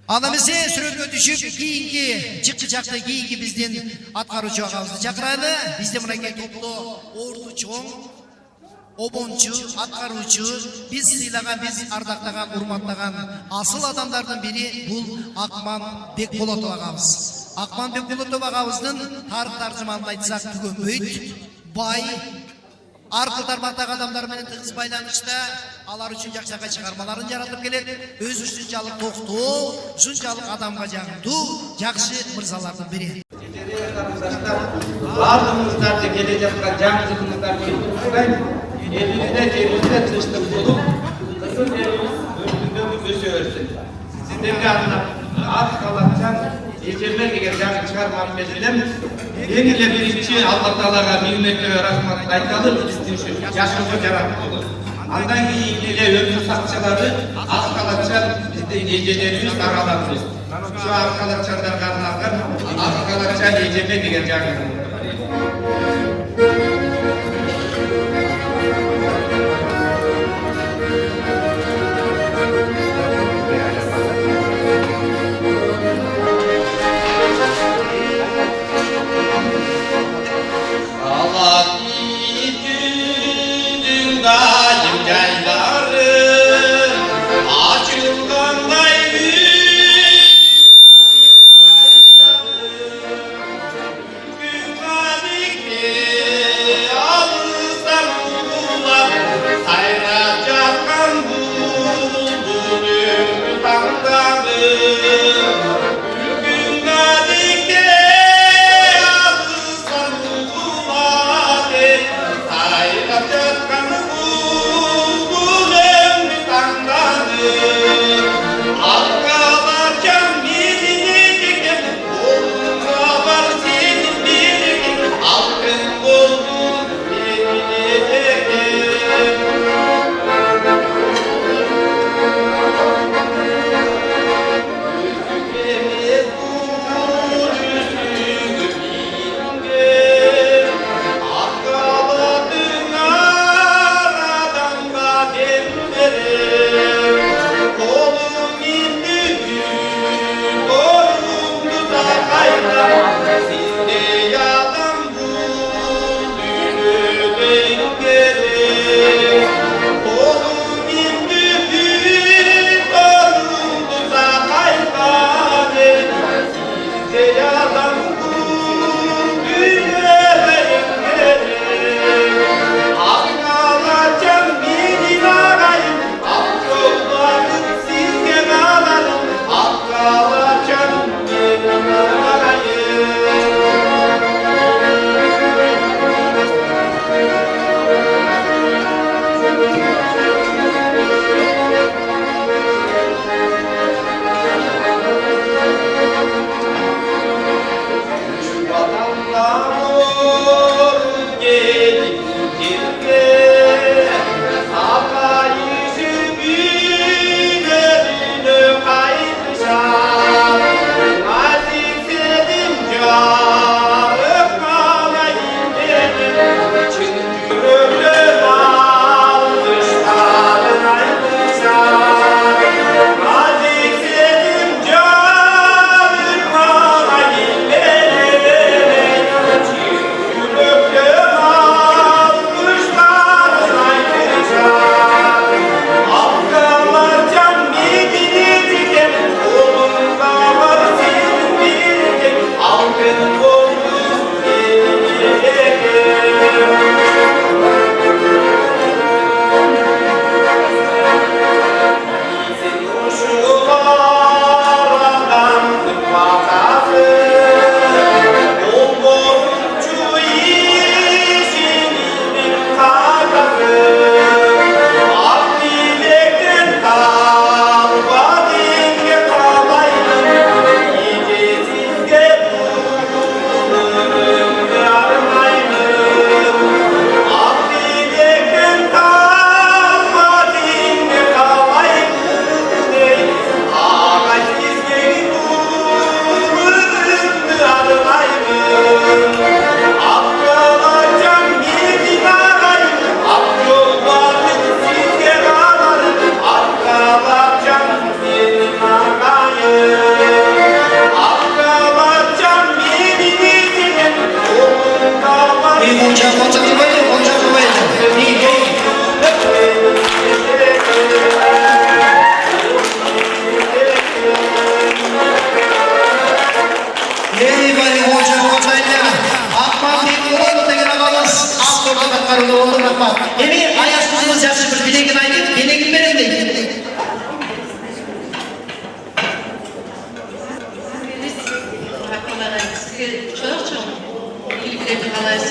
Anamızı sürüp düşüp keyinki çıkacakta keyinki bizden atkarucu ağabızdı çakıraylı. Bizde mınaki toplu ordu çoğun, obonçu, atkarucu, biz sıylagan, biz ardaklagan, urmatlagan asıl adamlardan biri bu Akman Bekbolotov ağabız. Akman Bekbolotov ağabızdın tarih tarjımanını aytsak tügönböйт, bay, arqıl tarmaqtағы адамдармен тығыз байланышта алар үшін жақсаға шығармаларын жаратып келеді. Өз үшінчалық тоқтау, үшінчалық адамға жағымту, жақсы мырзалардың бірі. Барлығыңыздарды келе жатқан жаңа жылыңыздарды келтіріп елімізде жерімізде тыныштық болып, біздің еліміз өркендеп өсе өрсін. Сіздерге арнап ақ қалатжан ежелмен деген жаңа шығармаммен келеміз. Ең елі бірінші Алла Тағалаға миннет рахмат айталып, біздің үшін жашауға жаратты. Андан кейін еле өмір сақшылары ақ қалатжан біздің ежелеріміз аралаппыз. Şu ақ қалатжандарға арналған ақ қалатжан ежелмен деген жаңа. Yeah. Аяғыңызды болдыр рахмат. Эми аяқ кызыңыз жакшы бир билегин айтып, билегин берем дейт. Sizge çok iyiliklerini kalayız.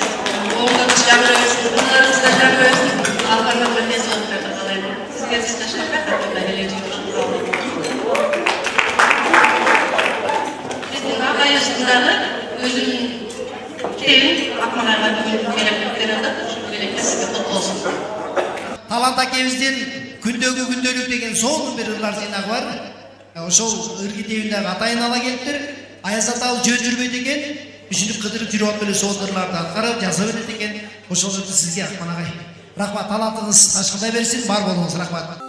Oğullarınız canı versin, kızlarınız da canı versin. Allah'ın da ne sohbeti kalayım. Sizge siz de şahmet hakkında geleceğiniz kalın. Bizim akayasınları özünün evin akmalarına geleceklerinde şu gelecekte sizge kutlu olsun. Талант акебиздин күндөгү күндөлүк деген сонун бир ырлар жыйнагы бар. Ошол ыргы тебиндеги атайын ала келиптир. Аяз атабыз жөн жүрбөйт экен. Ушинтип кыдырып жүрүп алып эле сонун ырларды аткарып жаза берет экен. Ошол жерде сизге Акман агай. Рахмат, талантыңыз ташкындай берсин, бар болуңуз, рахмат.